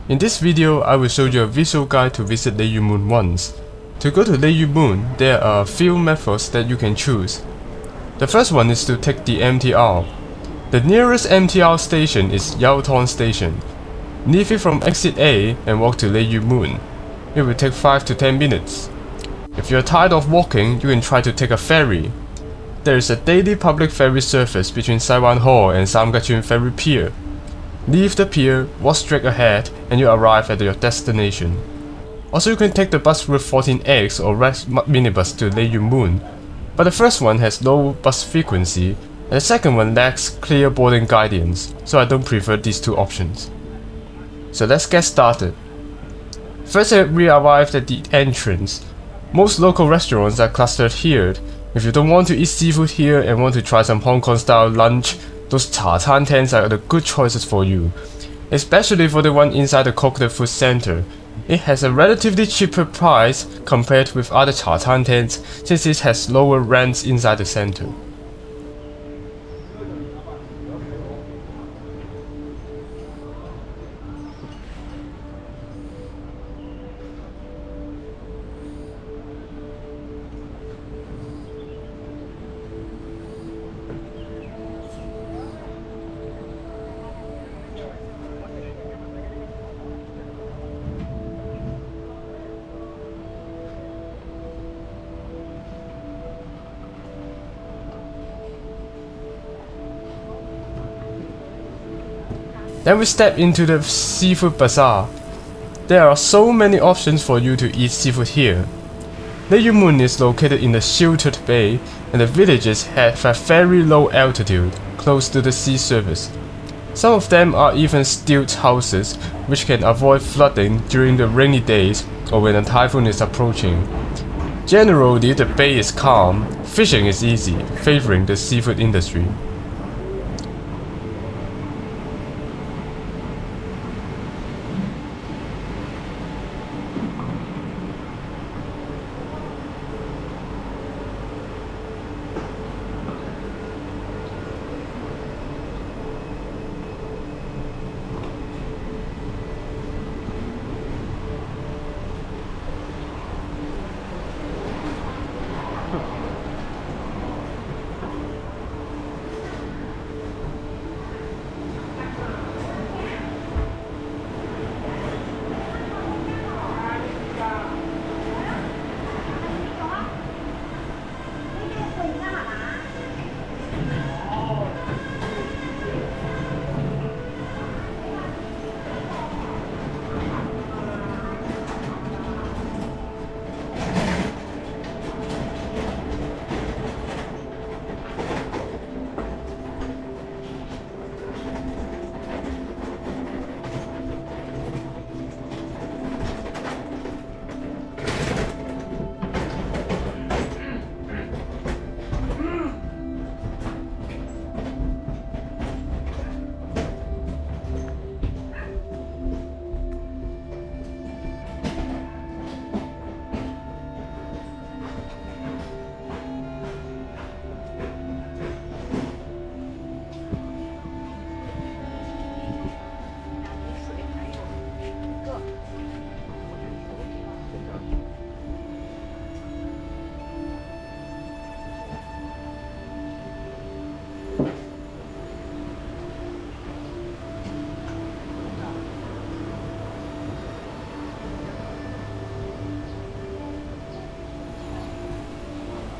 In this video, I will show you a visual guide to visit Lei Yue Mun once. To go to Lei Yue Mun, there are a few methods that you can choose. The first one is to take the MTR. The nearest MTR station is Yaotong Station. Leave it from exit A and walk to Lei Yue Mun. It will take 5 to 10 minutes. If you are tired of walking, you can try to take a ferry. There is a daily public ferry service between Saiwan Hall and Samgachun Ferry Pier. Leave the pier, walk straight ahead, and you arrive at your destination. Also, you can take the bus route 14X or red minibus to Lei Yue Mun, but the first one has low bus frequency, and the second one lacks clear boarding guidance, so I don't prefer these two options. So let's get started. First, we arrived at the entrance. Most local restaurants are clustered here. If you don't want to eat seafood here and want to try some Hong Kong style lunch, those cha chan tents are the good choices for you, especially for the one inside the Coconut Food Center. It has a relatively cheaper price compared with other cha chan tents since it has lower rents inside the center. Then we step into the seafood bazaar. There are so many options for you to eat seafood here. Lei Yue Mun is located in the sheltered bay, and the villages have a very low altitude, close to the sea surface. Some of them are even stilt houses, which can avoid flooding during the rainy days or when a typhoon is approaching. Generally, the bay is calm, fishing is easy, favoring the seafood industry.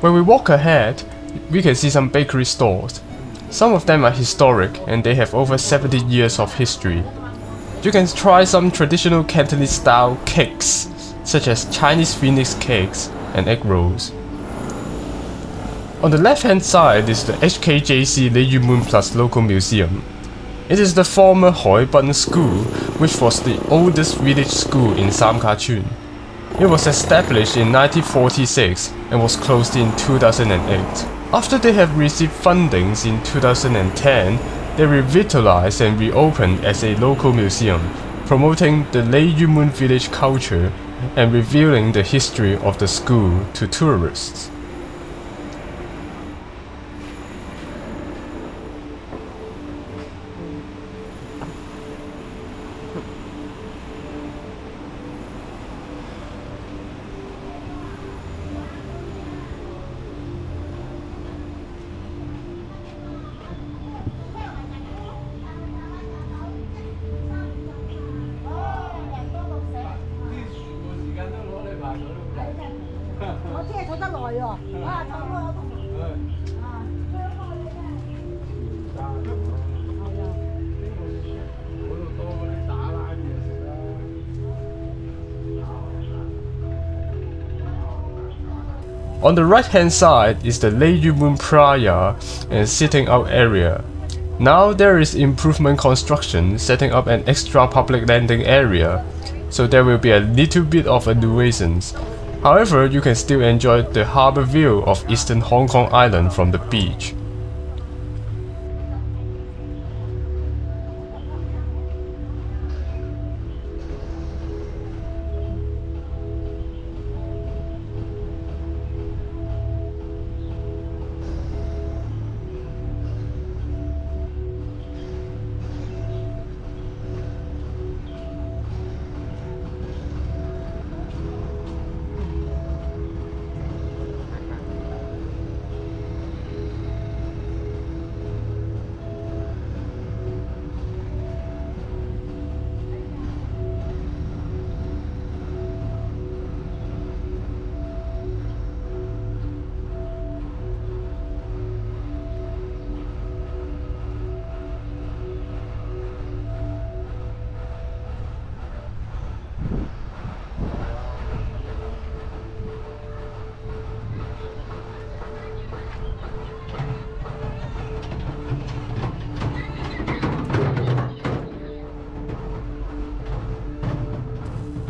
When we walk ahead, we can see some bakery stores. Some of them are historic and they have over 70 years of history. You can try some traditional Cantonese style cakes, such as Chinese phoenix cakes and egg rolls. On the left hand side is the HKJC Lei Yue Mun Plus Local Museum. It is the former Hoi Bun School, which was the oldest village school in Sam Kah Chun. It was established in 1946 and was closed in 2008. After they have received fundings in 2010, they revitalized and reopened as a local museum, promoting the Lei Yue Mun village culture and revealing the history of the school to tourists. On the right hand side is the Lei Yue Mun Praia and sitting out area. Now there is improvement construction setting up an extra public landing area, so there will be a little bit of a nuisance. However, you can still enjoy the harbour view of eastern Hong Kong Island from the beach.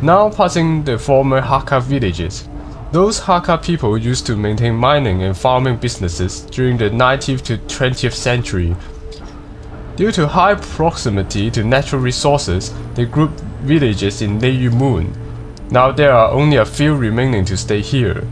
Now passing the former Hakka villages. Those Hakka people used to maintain mining and farming businesses during the 19th to 20th century. Due to high proximity to natural resources, they grouped villages in Lei Yue Mun. Now there are only a few remaining to stay here.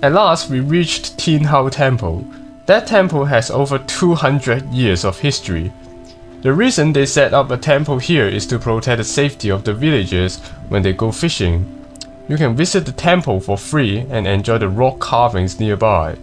At last we reached Tin Hao Temple. That temple has over 200 years of history. The reason they set up a temple here is to protect the safety of the villagers when they go fishing. You can visit the temple for free and enjoy the rock carvings nearby.